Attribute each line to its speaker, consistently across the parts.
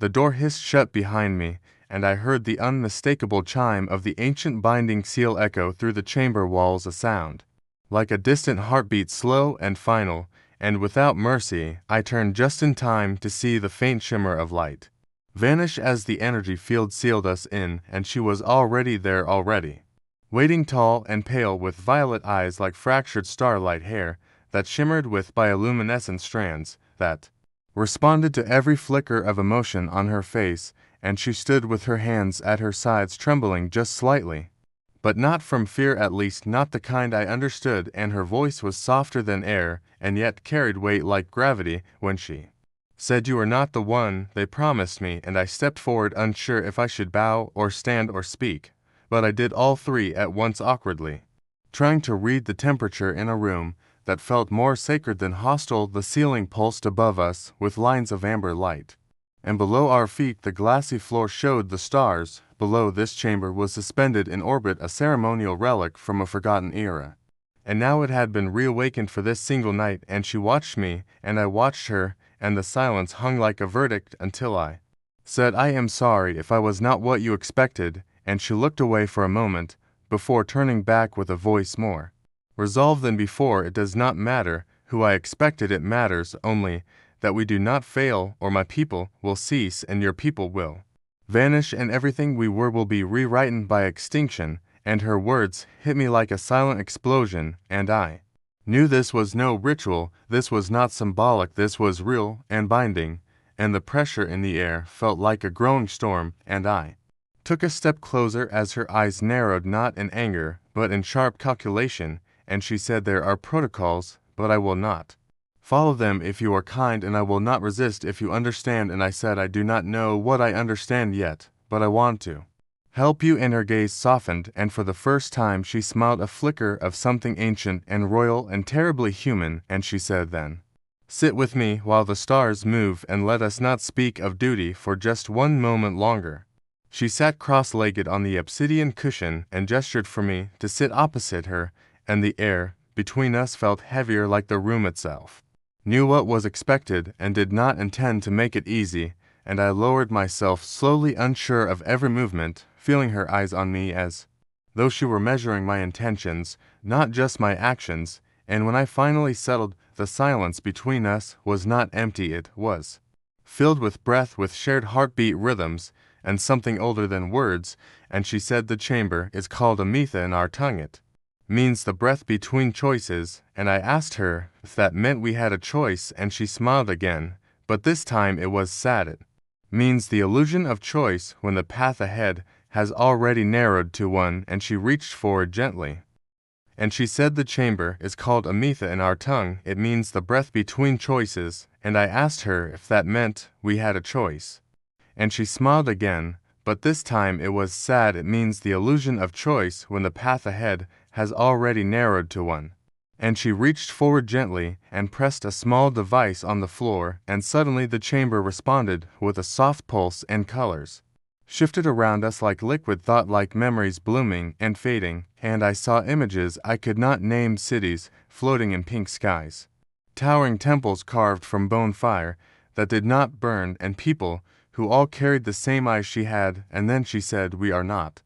Speaker 1: The door hissed shut behind me, and I heard the unmistakable chime of the ancient binding seal echo through the chamber walls, a sound like a distant heartbeat, slow and final, and without mercy. I turned just in time to see the faint shimmer of light vanish as the energy field sealed us in, and she was already there, waiting, tall and pale, with violet eyes like fractured starlight hair that shimmered with bioluminescent strands that responded to every flicker of emotion on her face, and she stood with her hands at her sides, trembling just slightly. But not from fear, at least not the kind I understood, and her voice was softer than air, and yet carried weight like gravity when she said, "You are not the one they promised me," and I stepped forward, unsure if I should bow or stand or speak. But I did all three at once, awkwardly, trying to read the temperature in a room that felt more sacred than hostile. The ceiling pulsed above us with lines of amber light, and below our feet the glassy floor showed the stars. Below this chamber was suspended in orbit a ceremonial relic from a forgotten era, and now it had been reawakened for this single night. And she watched me, and I watched her, and the silence hung like a verdict until I said, "I am sorry if I was not what you expected," and she looked away for a moment, before turning back with a voice more resolved than before. "It does not matter who I expected, it matters only that we do not fail, or my people will cease and your people will vanish, and everything we were will be rewritten by extinction." And her words hit me like a silent explosion, and I knew this was no ritual, this was not symbolic, this was real and binding, and the pressure in the air felt like a growing storm. And I took a step closer as her eyes narrowed, not in anger, but in sharp calculation, and she said, "There are protocols, but I will not follow them if you are kind, and I will not resist if you understand." And I said, "I do not know what I understand yet, but I want to help you." And her gaze softened, and for the first time she smiled, a flicker of something ancient and royal and terribly human, and she said then, "Sit with me while the stars move, and let us not speak of duty for just one moment longer." She sat cross-legged on the obsidian cushion and gestured for me to sit opposite her, and the air between us felt heavier, like the room itself knew what was expected and did not intend to make it easy. And I lowered myself slowly, unsure of every movement, feeling her eyes on me as though she were measuring my intentions, not just my actions. And when I finally settled, the silence between us was not empty, it was filled with breath, with shared heartbeat rhythms, and something older than words. And she said, "The chamber is called Ametha in our tongue. It means the breath between choices." And I asked her if that meant we had a choice, and she smiled again, but this time it was sad. "It means the illusion of choice when the path ahead has already narrowed to one." And she reached forward gently, and she said, "The chamber is called Ametha in our tongue. It means the breath between choices." And I asked her if that meant we had a choice, and she smiled again, but this time it was sad. "It means the illusion of choice when the path ahead has already narrowed to one." And she reached forward gently and pressed a small device on the floor, and suddenly the chamber responded with a soft pulse, and colors shifted around us like liquid thought, like memories blooming and fading. And I saw images I could not name, cities floating in pink skies, towering temples carved from bone fire that did not burn, and people who all carried the same eyes she had. And then she said, "We are not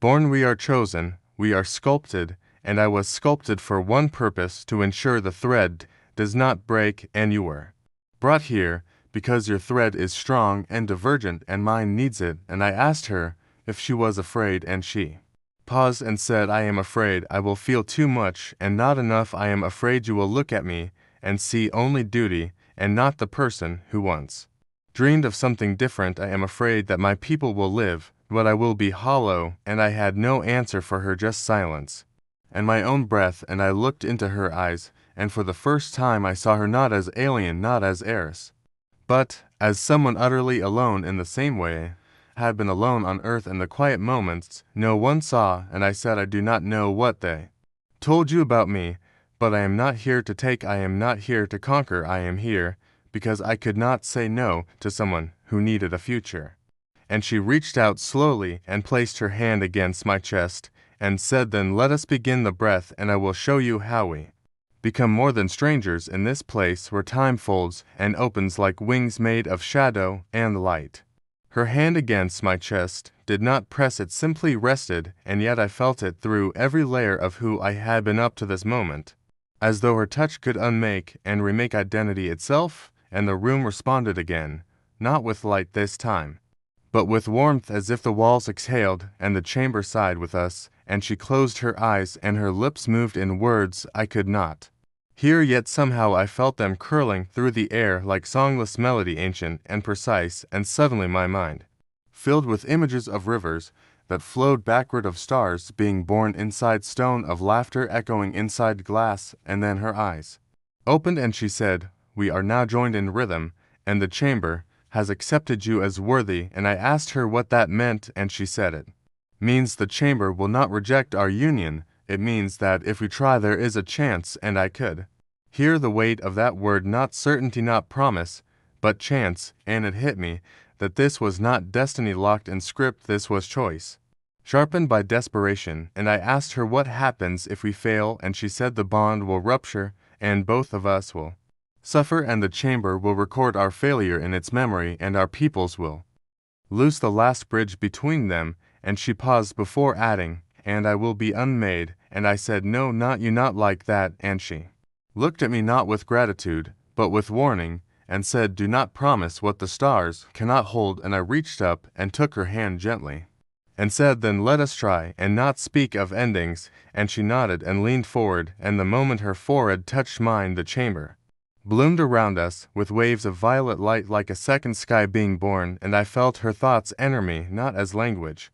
Speaker 1: born, we are chosen, we are sculpted." And I was sculpted for one purpose, to ensure the thread does not break. And you were brought here because your thread is strong and divergent, and mine needs it. And I asked her if she was afraid, and she paused and said, "I am afraid I will feel too much and not enough. I am afraid you will look at me and see only duty, and not the person who once dreamed of something different. I am afraid that my people will live, but I will be hollow." And I had no answer for her, just silence and my own breath. And I looked into her eyes, and for the first time I saw her not as alien, not as heiress, but as someone utterly alone, in the same way I had been alone on Earth in the quiet moments no one saw. And I said, "I do not know what they told you about me, but I am not here to take, I am not here to conquer. I am here because I could not say no to someone who needed a future." And she reached out slowly and placed her hand against my chest and said, "Then let us begin the breath, and I will show you how we become more than strangers in this place where time folds and opens like wings made of shadow and light." Her hand against my chest did not press, it simply rested, and yet I felt it through every layer of who I had been up to this moment, as though her touch could unmake and remake identity itself, and the room responded again, not with light this time, but with warmth, as if the walls exhaled and the chamber sighed with us, and she closed her eyes and her lips moved in words I could not hear, yet somehow I felt them curling through the air like songless melody, ancient and precise, and suddenly my mind, filled with images of rivers that flowed backward, of stars being born inside stone, of laughter echoing inside glass, and then her eyes opened and she said, "We are now joined in rhythm, and the chamber has accepted you as worthy." And I asked her what that meant, and she said, "It means the chamber will not reject our union. It means that if we try there is a chance." And I could hear the weight of that word, not certainty, not promise, but chance, and it hit me that this was not destiny locked in script, this was choice, sharpened by desperation. And I asked her what happens if we fail, and she said the bond will rupture, and both of us will suffer, and the chamber will record our failure in its memory, and our peoples will lose the last bridge between them. And she paused before adding, "And I will be unmade." And I said, "No, not you, not like that." And she looked at me not with gratitude, but with warning, and said, "Do not promise what the stars cannot hold." And I reached up and took her hand gently, and said, "Then let us try, and not speak of endings." And she nodded and leaned forward, and the moment her forehead touched mine, the chamber bloomed around us with waves of violet light, like a second sky being born. And I felt her thoughts enter me, not as language,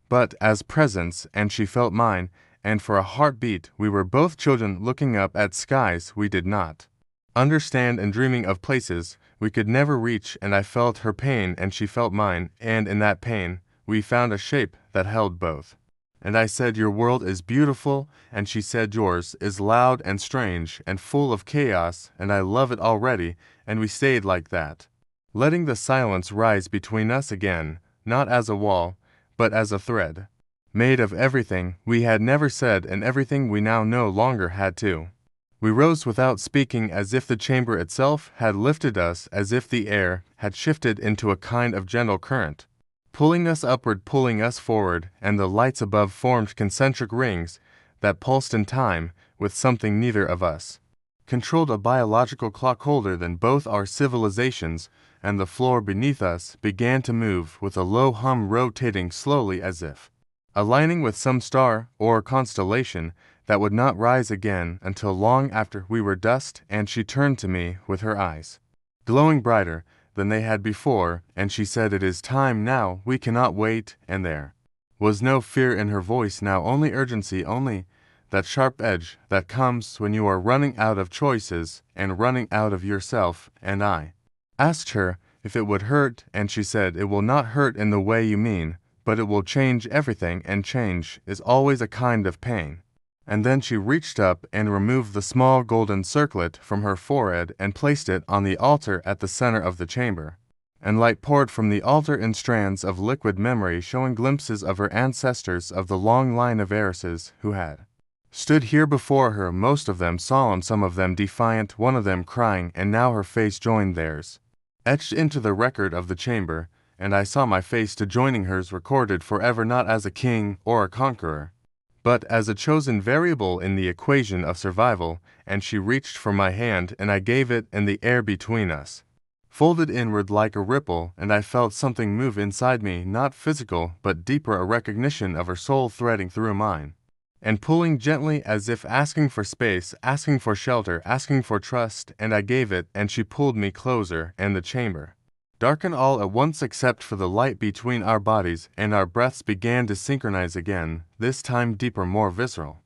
Speaker 1: but as presence, and she felt mine, and for a heartbeat we were both children looking up at skies we did not understand, and dreaming of places we could never reach. And I felt her pain and she felt mine, and in that pain we found a shape that held both. And I said, "Your world is beautiful," and she said, "Yours is loud and strange and full of chaos, and I love it already." And we stayed like that, letting the silence rise between us again, not as a wall, but as a thread made of everything we had never said and everything we now no longer had to. We rose without speaking, as if the chamber itself had lifted us, as if the air had shifted into a kind of gentle current, pulling us upward, pulling us forward, and the lights above formed concentric rings that pulsed in time with something neither of us controlled, a biological clock older than both our civilizations, and the floor beneath us began to move with a low hum, rotating slowly as if aligning with some star or constellation that would not rise again until long after we were dust. And she turned to me with her eyes glowing brighter than they had before, and she said, "It is time now, we cannot wait." And there was no fear in her voice now, only urgency, only that sharp edge that comes when you are running out of choices and running out of yourself. And I asked her if it would hurt, and she said, "It will not hurt in the way you mean, but it will change everything, and change is always a kind of pain." And then she reached up and removed the small golden circlet from her forehead and placed it on the altar at the center of the chamber. And light poured from the altar in strands of liquid memory, showing glimpses of her ancestors, of the long line of heiresses who had stood here before her, most of them solemn, some of them defiant, one of them crying, and now her face joined theirs, etched into the record of the chamber. And I saw my face to joining hers, recorded forever, not as a king or a conqueror, but as a chosen variable in the equation of survival. And she reached for my hand, and I gave it, and the air between us folded inward like a ripple, and I felt something move inside me, not physical, but deeper, a recognition of her soul threading through mine, and pulling gently, as if asking for space, asking for shelter, asking for trust. And I gave it, and she pulled me closer, and the chamber darkened all at once except for the light between our bodies, and our breaths began to synchronize again, this time deeper, more visceral.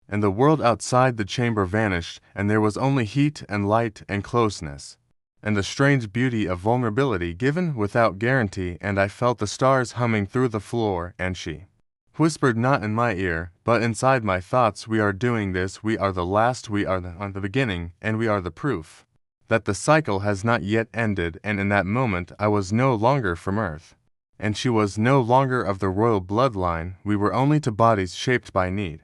Speaker 1: And the world outside the chamber vanished, and there was only heat and light and closeness, and the strange beauty of vulnerability given without guarantee. And I felt the stars humming through the floor, and she whispered not in my ear, but inside my thoughts, "We are doing this, we are the last, we are the beginning, and we are the proof that the cycle has not yet ended." And in that moment I was no longer from Earth, and she was no longer of the royal bloodline. We were only two bodies shaped by need,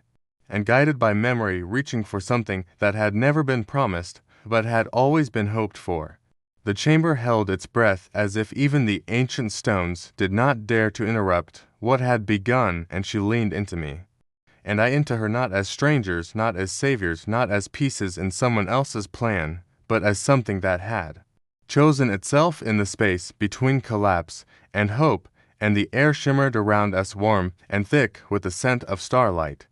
Speaker 1: and guided by memory, reaching for something that had never been promised, but had always been hoped for. The chamber held its breath as if even the ancient stones did not dare to interrupt what had begun, and she leaned into me. And I into her, not as strangers, not as saviors, not as pieces in someone else's plan, but as something that had chosen itself in the space between collapse and hope, and the air shimmered around us warm and thick with the scent of starlight,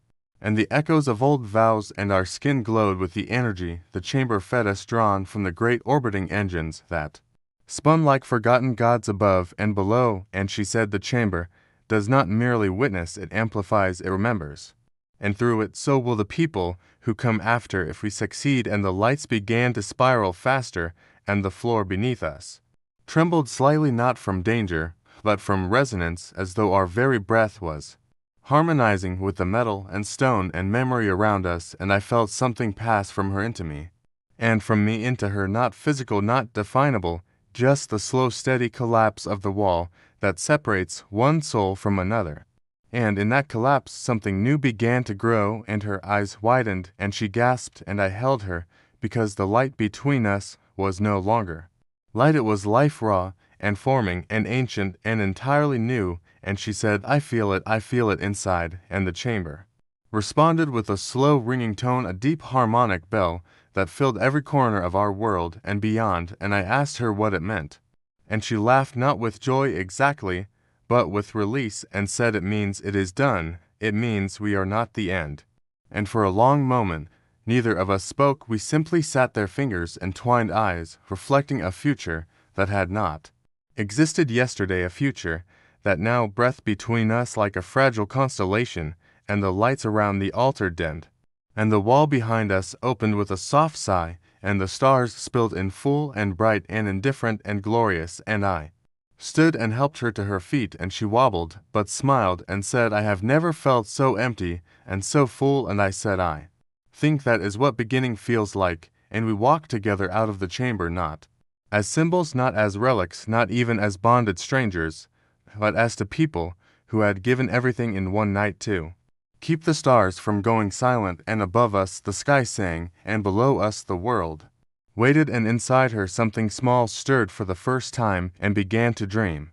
Speaker 1: and the echoes of old vows, and our skin glowed with the energy the chamber fed us, drawn from the great orbiting engines that spun like forgotten gods above and below. And she said the chamber does not merely witness, it amplifies, it remembers. And through it, so will the people who come after if we succeed. And the lights began to spiral faster, and the floor beneath us trembled slightly, not from danger, but from resonance, as though our very breath was harmonizing with the metal and stone and memory around us. And I felt something pass from her into me, and from me into her, not physical, not definable, just the slow, steady collapse of the wall that separates one soul from another. And in that collapse something new began to grow, and her eyes widened, and she gasped, and I held her, because the light between us was no longer light, it was life, raw and forming and ancient and entirely new. And she said, I feel it inside. And the chamber responded with a slow ringing tone, a deep harmonic bell that filled every corner of our world and beyond. And I asked her what it meant, and she laughed, not with joy exactly, but with release, and said, it means it is done, it means we are not the end. And for a long moment neither of us spoke. We simply sat there, fingers and twined eyes, reflecting a future that had not existed yesterday, a future that now breathed between us like a fragile constellation. And the lights around the altar dimmed, and the wall behind us opened with a soft sigh, and the stars spilled in full and bright and indifferent and glorious. And I stood and helped her to her feet, and she wobbled, but smiled and said, I have never felt so empty and so full. And I said, I think that is what beginning feels like. And we walked together out of the chamber, not as symbols, not as relics, not even as bonded strangers, but as to people who had given everything in one night to keep the stars from going silent. And above us the sky sang, and below us the world waited. And inside her something small stirred for the first time and began to dream.